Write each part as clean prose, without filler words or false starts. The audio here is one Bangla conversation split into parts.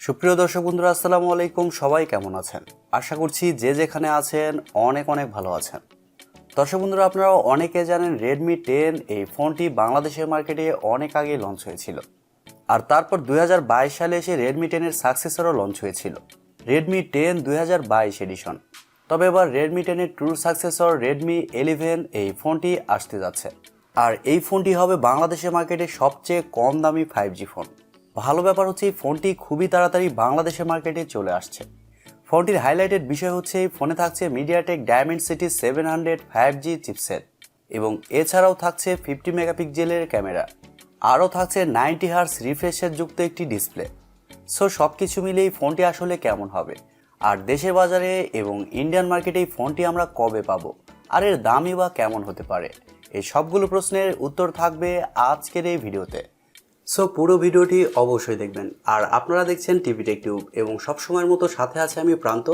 সুপ্রিয় দর্শক বন্ধুরা, আসসালামু আলাইকুম। সবাই কেমন আছেন? আশা করছি যে যেখানে আছেন অনেক ভালো আছেন। দর্শক বন্ধুরা, আপনারা অনেকে জানেন Redmi 10 এই ফোনটি বাংলাদেশের মার্কেটে অনেক আগে লঞ্চ হয়েছিল। আর তারপর 2022 সালে এসে Redmi 10 এর সাকসেসরও লঞ্চ হয়েছিল, Redmi 10 2022 এডিশন। তবে এবার Redmi 10 এর ট্রু সাকসেসর Redmi 11 এই ফোনটি আসতে যাচ্ছে। আর এই ফোনটি হবে বাংলাদেশের মার্কেটে সবচেয়ে কম দামি 5G ফোন। ভালো ব্যাপার হচ্ছে এই ফোনটি খুবই তাড়াতাড়ি বাংলাদেশের মার্কেটে চলে আসছে। ফোনটির হাইলাইটেড বিষয় হচ্ছে এই ফোনে থাকছে MediaTek Dimensity 700 5G চিপসেট এবং এছাড়াও থাকছে 50 মেগাপিক্সেলের ক্যামেরা, আরও থাকছে 90 হার্জ রিফ্রেশের যুক্ত একটি ডিসপ্লে। সো সব কিছু মিলে এই ফোনটি আসলে কেমন হবে, আর দেশের বাজারে এবং ইন্ডিয়ান মার্কেটে এই ফোনটি আমরা কবে পাবো, আর এর দামই বা কেমন হতে পারে, এই সবগুলো প্রশ্নের উত্তর থাকবে আজকের এই ভিডিওতে। সো পুরো ভিডিওটি অবশ্যই দেখবেন। আর আপনারা দেখছেন টিভি টেক টিউব এবং সবসময়ের মতো সাথে আছে আমি প্রান্ত।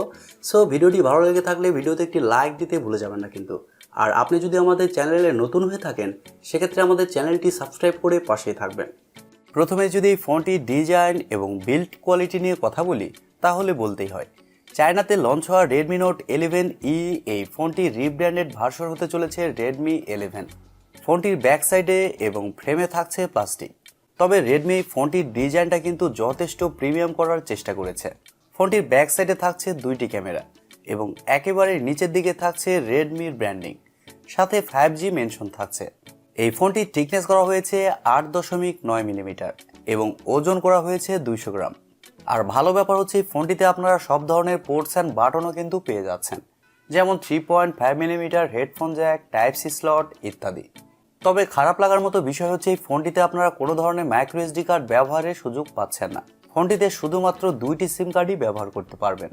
সো ভিডিওটি ভালো লেগে থাকলে ভিডিওতে একটি লাইক দিতে ভুলে যাবেন না কিন্তু। আর আপনি যদি আমাদের চ্যানেলে নতুন হয়ে থাকেন সেক্ষেত্রে আমাদের চ্যানেলটি সাবস্ক্রাইব করে পাশেই থাকবেন। প্রথমে যদি এই ফোনটির ডিজাইন এবং বিল্ড কোয়ালিটি নিয়ে কথা বলি তাহলে বলতেই হয়, চায়নাতে লঞ্চ হওয়া Redmi Note 11E এই ফোনটি রিব্র্যান্ডেড ভার্সন হতে চলেছে Redmi 11। ফোনটির ব্যাক সাইডে এবং ফ্রেমে থাকছে প্লাস্টিক। তবে Redmi ফোনটির ডিজাইনটা কিন্তু যথেষ্ট প্রিমিয়াম করার চেষ্টা করেছে। ফোনটির ব্যাক সাইডে থাকছে দুইটি ক্যামেরা এবং একেবারে নিচের দিকে থাকছে Redmiর ব্র্যান্ডিং, সাথে 5G মেনশন থাকছে। এই ফোনটির থিকনেস করা হয়েছে 8.9 মিলিমিটার এবং ওজন করা হয়েছে 200 গ্রাম। আর ভালো ব্যাপার হচ্ছে এই ফোনটিতে আপনারা সব ধরনের পোর্টস অ্যান্ড বাটনও কিন্তু পেয়ে যাচ্ছেন, যেমন 3.5 millimetre headphone jack, type C slot ইত্যাদি। তবে খারাপ লাগার মতো বিষয় হচ্ছে এই ফোনটিতে আপনারা কোনো ধরনের মাইক্রো এসডি কার্ড ব্যবহারের সুযোগ পাচ্ছেন না। ফোনটিতে শুধুমাত্র 2টি সিম কার্ডই ব্যবহার করতে পারবেন।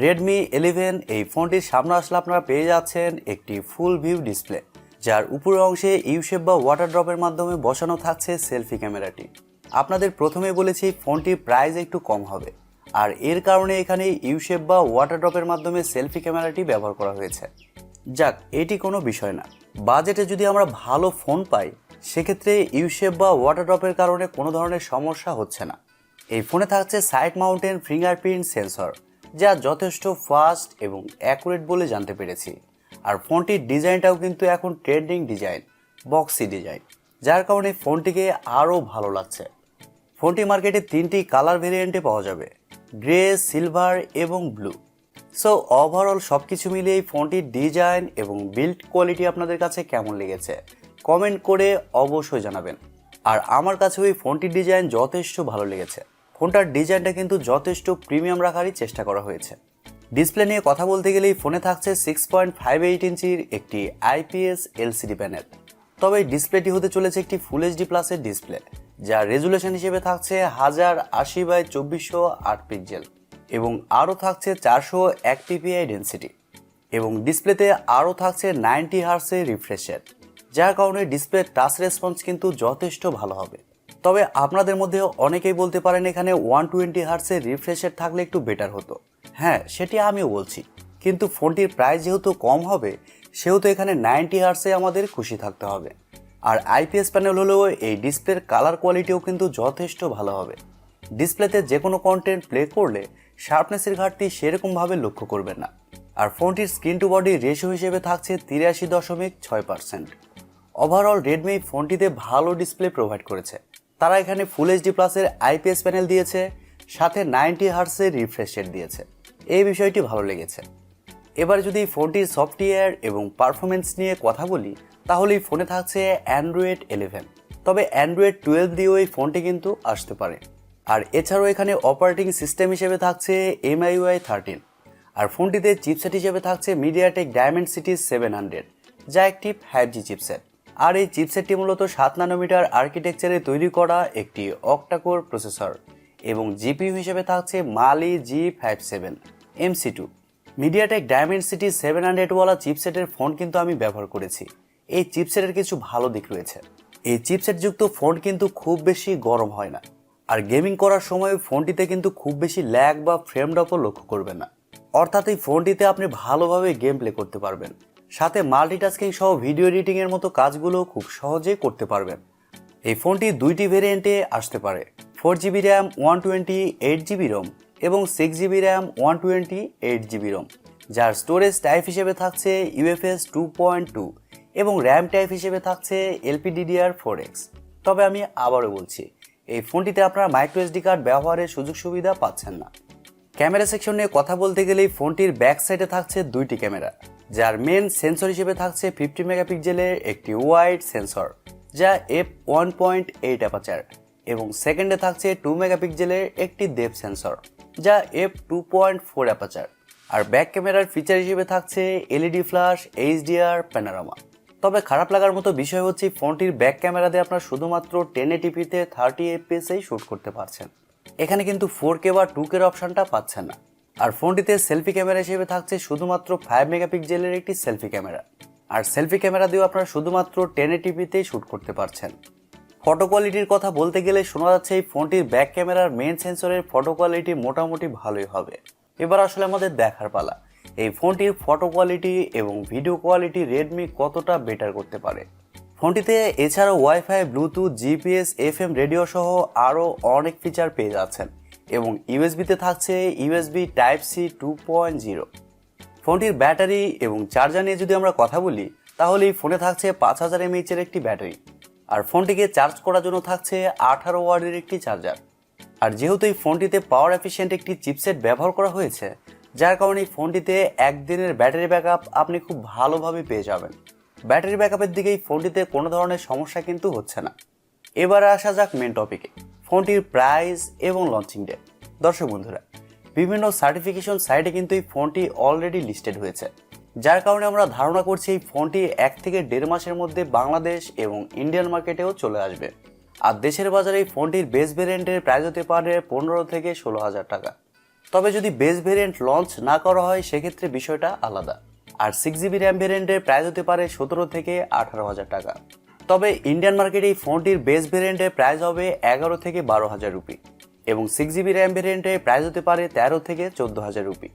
Redmi 11 এই ফোনটির সামনে আসলে আপনারা পেয়ে যাচ্ছেন একটি ফুল ভিউ ডিসপ্লে, যার উপরের অংশে ইউশেপ বা ওয়াটার ড্রপের মাধ্যমে বসানো থাকছে সেলফি ক্যামেরাটি। আপনাদের প্রথমে বলেছি ফোনটির প্রাইস একটু কম হবে, আর এর কারণে এখানে ইউশেপ বা ওয়াটার ড্রপের মাধ্যমে সেলফি ক্যামেরাটি ব্যবহার করা হয়েছে। যাক, এটি কোনো বিষয় না। বাজেটে যদি আমরা ভালো ফোন পাই সেক্ষেত্রে ইউশেপ বা ওয়াটার ড্রপের কারণে কোনো ধরনের সমস্যা হচ্ছে না। এই ফোনে থাকছে সাইড মাউন্টেন ফিঙ্গারপ্রিন্ট সেন্সর, যা যথেষ্ট ফাস্ট এবং অ্যাকুরেট বলে জানতে পেরেছি। আর ফোনটির ডিজাইনটাও কিন্তু এখন ট্রেন্ডিং ডিজাইন, বক্সি ডিজাইন, যার কারণে ফোনটিকে আরও ভালো লাগছে। ফোনটি মার্কেটে 3টি কালার ভেরিয়েন্টে পাওয়া যাবে, গ্রে, সিলভার এবং ব্লু। সো ওভারঅল সব কিছু মিলিয়ে এই ফোনটির ডিজাইন এবং বিল্ড কোয়ালিটি আপনাদের কাছে কেমন লেগেছে কমেন্ট করে অবশ্যই জানাবেন। আর আমার কাছে ওই ফোনটির ডিজাইন যথেষ্ট ভালো লেগেছে। ফোনটার ডিজাইনটা কিন্তু যথেষ্ট প্রিমিয়াম রাখারই চেষ্টা করা হয়েছে। ডিসপ্লে নিয়ে কথা বলতে গেলে এই ফোনে থাকছে 6.58 ইঞ্চির একটি IPS LCD প্যানেল। তবে এই ডিসপ্লেটি হতে চলেছে একটি ফুল এইচডি প্লাসের ডিসপ্লে, যার রেজুলেশন হিসেবে থাকছে 1080x2408 পিক্সেল এবং আরও থাকছে 401 ppi ডেন্সিটি এবং ডিসপ্লেতে আরও থাকছে 90 হার্জের রিফ্রেশ রেট, যার কারণে ডিসপ্লে টাচ রেসপন্স কিন্তু যথেষ্ট ভালো হবে। তবে আপনাদের মধ্যে অনেকেই বলতে পারেন এখানে 120 হার্জের রিফ্রেশ রেট থাকলে একটু বেটার হতো। হ্যাঁ, সেটি আমিও বলছি, কিন্তু ফোনটির প্রাইস যেহেতু কম হবে সেহেতু এখানে 90 হার্জে আমাদের খুশি থাকতে হবে। আর IPS প্যানেল হলেও এই ডিসপ্লের কালার কোয়ালিটিও কিন্তু যথেষ্ট ভালো হবে। ডিসপ্লেতে যে কোনো কন্টেন্ট প্লে করলে শার্পনেসের ঘাটতি সেরকমভাবে লক্ষ্য করবেন না। আর ফোনটির স্ক্রিন টু বডি রেশিও হিসেবে থাকছে 83.6%। ওভারঅল Redmi ফোনটিতে ভালো ডিসপ্লে প্রোভাইড করেছে। তারা এখানে ফুল এইচডি প্লাসের IPS প্যানেল দিয়েছে, সাথে 90 হার্জের রিফ্রেশ রেট দিয়েছে। এই বিষয়টি ভালো লেগেছে। এবার যদি ফোনটির সফটওয়্যার এবং পারফরমেন্স নিয়ে কথা বলি তাহলে এই ফোনে থাকছে Android 11, তবে Android 12 দিয়েও এই ফোনটি কিন্তু আসতে পারে। আর এছাড়াও এখানে অপারেটিং সিস্টেম হিসেবে থাকছে MIUI 13। আর ফোনটিতে চিপসেট হিসেবে থাকছে MediaTek Dimensity 700, যা একটি 5G চিপসেট। আর এই চিপসেটটি মূলত 7 ন্যানোমিটার আর্কিটেকচারে তৈরি করা একটি Octa-core প্রসেসর এবং জিপিইউ হিসেবে থাকছে Mali G57 MC2। MediaTek Dimensity 700 ওয়ালা চিপসেটের ফোন কিন্তু আমি ব্যবহার করেছি। এই চিপসেটের কিছু ভালো দিক রয়েছে। এই চিপসেট যুক্ত ফোন কিন্তু খুব বেশি গরম হয় না, আর গেমিং করার সময় ফোনটিতে কিন্তু খুব বেশি ল্যাগ বা ফ্রেম ড্রপও লক্ষ্য করবেন না। অর্থাৎ এই ফোনটিতে আপনি ভালোভাবে গেম প্লে করতে পারবেন, সাথে মাল্টিটাস্কিং সহ ভিডিও এডিটিং এর মতো কাজগুলো খুব সহজেই করতে পারবেন। এই ফোনটি 2টি ভেরিয়েন্টে আসতে পারে, 4GB র্যাম 128GB রোম এবং 6GB র্যাম 128GB রোম, যার স্টোরেজ টাইপ হিসেবে থাকছে UFS 2.2 এবং র্যাম টাইপ হিসেবে থাকছে LPDDR4X। তবে আমি আবারও বলছি, এই ফোনটিতে আপনারা মাইক্রোএসডি কার্ড ব্যবহারের সুযোগ সুবিধা পাচ্ছেন না। ক্যামেরা সেকশন নিয়ে কথা বলতে গেলেই ফোনটির ব্যাক সাইডে থাকছে দুইটি ক্যামেরা, যার মেন সেন্সর হিসেবে থাকছে 50 মেগাপিক্সেলের একটি ওয়াইড সেন্সর যা f1.8 অ্যাপারচার এবং সেকেন্ডে থাকছে 2 মেগাপিক্সেলের একটি ডেপথ সেন্সর যা f2.4 অ্যাপারচার। আর ব্যাক ক্যামেরার ফিচার হিসেবে থাকছে LED ফ্ল্যাশ, HDR, প্যানোরামা। তবে খারাপ লাগার মতো বিষয় হচ্ছে ফোনটির ব্যাক ক্যামেরা দিয়ে আপনারা শুধুমাত্র 1080p-তে 30 fps-এই শ্যুট করতে পারছেন। এখানে কিন্তু 4K বা 2K অপশনটা পাচ্ছেন না। আর ফোনটিতে সেলফি ক্যামেরা হিসেবে থাকছে শুধুমাত্র 5 মেগাপিক্সেলের একটি সেলফি ক্যামেরা। আর সেলফি ক্যামেরা দিয়েও আপনারা শুধুমাত্র 1080p-তেই শ্যুট করতে পারছেন। ফটো কোয়ালিটির কথা বলতে গেলে শোনা যাচ্ছে এই ফোনটির ব্যাক ক্যামেরার মেন সেন্সরের ফটো কোয়ালিটি মোটামুটি ভালোই হবে। এবার আসলে আমাদের দেখার পালা, এই ফোনটির ফটো কোয়ালিটি এবং ভিডিও কোয়ালিটি রেডমি কতটা বেটার করতে পারে। ফোনটিতে এছাড়াও wifi, Bluetooth, GPS, FM radio সহ আরও অনেক ফিচার পেয়ে যাচ্ছেন এবং ইউএসবিতে থাকছে USB Type-C 2.0। ফোনটির ব্যাটারি এবং চার্জার নিয়ে যদি আমরা কথা বলি তাহলে এই ফোনে থাকছে 5000 mAh-এর একটি ব্যাটারি। আর ফোনটিকে চার্জ করার জন্য থাকছে 18 ওয়াটের একটি চার্জার। আর যেহেতু এই ফোনটিতে পাওয়ার এফিশিয়েন্ট একটি চিপসেট ব্যবহার করা হয়েছে, যার কারণে এই ফোনটিতে একদিনের ব্যাটারি ব্যাকআপ আপনি খুব ভালোভাবে পেয়ে যাবেন। ব্যাটারি ব্যাকআপের দিকে এই ফোনটিতে কোনো ধরনের সমস্যা কিন্তু হচ্ছে না। এবারে আসা যাক মেন টপিকে, ফোনটির প্রাইস এবং লঞ্চিং ডেট। দর্শক বন্ধুরা, বিভিন্ন সার্টিফিকেশন সাইটে কিন্তু এই ফোনটি অলরেডি লিস্টেড হয়েছে, যার কারণে আমরা ধারণা করছি এই ফোনটি 1 থেকে 1.5 মাসের মধ্যে বাংলাদেশ এবং ইন্ডিয়ান মার্কেটেও চলে আসবে। আর দেশের বাজারে এই ফোনটির বেস ভেরিয়েন্টের প্রাইস হতে পারে 15 থেকে 16,000 টাকা। তবে যদি বেস ভেরিয়েন্ট লঞ্চ না করা হয় সেক্ষেত্রে বিষয়টা আলাদা। আর 6GB র্যাম ভেরিয়েন্টের প্রাইস হতে পারে 17 থেকে 18,000 টাকা। তবে ইন্ডিয়ান মার্কেটে এই ফোনটির বেস ভেরিয়েন্টের প্রাইস হবে 11 থেকে 12,000 রুপি এবং 6GB র্যাম ভেরিয়েন্টের প্রাইস হতে পারে 13 থেকে 14,000 রুপি।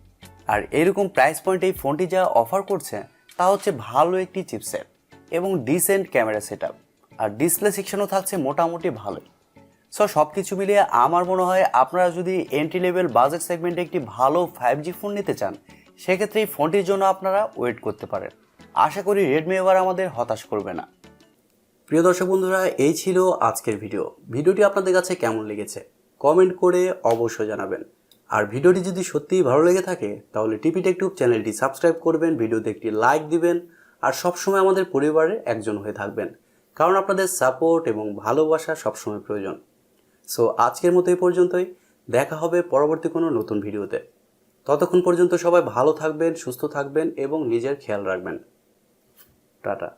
আর এরকম প্রাইস পয়েন্টে এই ফোনটি যা অফার করছে তা হচ্ছে ভালো একটি চিপসেট এবং ডিসেন্ট ক্যামেরা সেটআপ। আর ডিসপ্লে সেকশনও থাকছে মোটামুটি ভালোই। সো সব কিছু মিলিয়ে আমার মনে হয় আপনারা যদি এন্ট্রি লেভেল বাজেট সেগমেন্টে একটি ভালো 5G ফোন নিতে চান সেক্ষেত্রে এই ফোনটির জন্য আপনারা ওয়েট করতে পারেন। আশা করি রেডমি এবার আমাদের হতাশ করবে না। প্রিয় দর্শক বন্ধুরা, এই ছিল আজকের ভিডিওটি আপনাদের কাছে কেমন লেগেছে কমেন্ট করে অবশ্যই জানাবেন। আর ভিডিওটি যদি সত্যিই ভালো লেগে থাকে তাহলে টিপি টেক টিউব চ্যানেলটি সাবস্ক্রাইব করবেন, ভিডিওতে একটি লাইক দিবেন আর সবসময় আমাদের পরিবারের একজন হয়ে থাকবেন, কারণ আপনাদের সাপোর্ট এবং ভালোবাসা সবসময় প্রয়োজন। সো আজকের মতো এই পর্যন্তই, দেখা হবে পরবর্তী কোনো নতুন ভিডিওতে। ততক্ষণ পর্যন্ত সবাই ভালো থাকবেন, সুস্থ থাকবেন এবং নিজের খেয়াল রাখবেন। টাটা।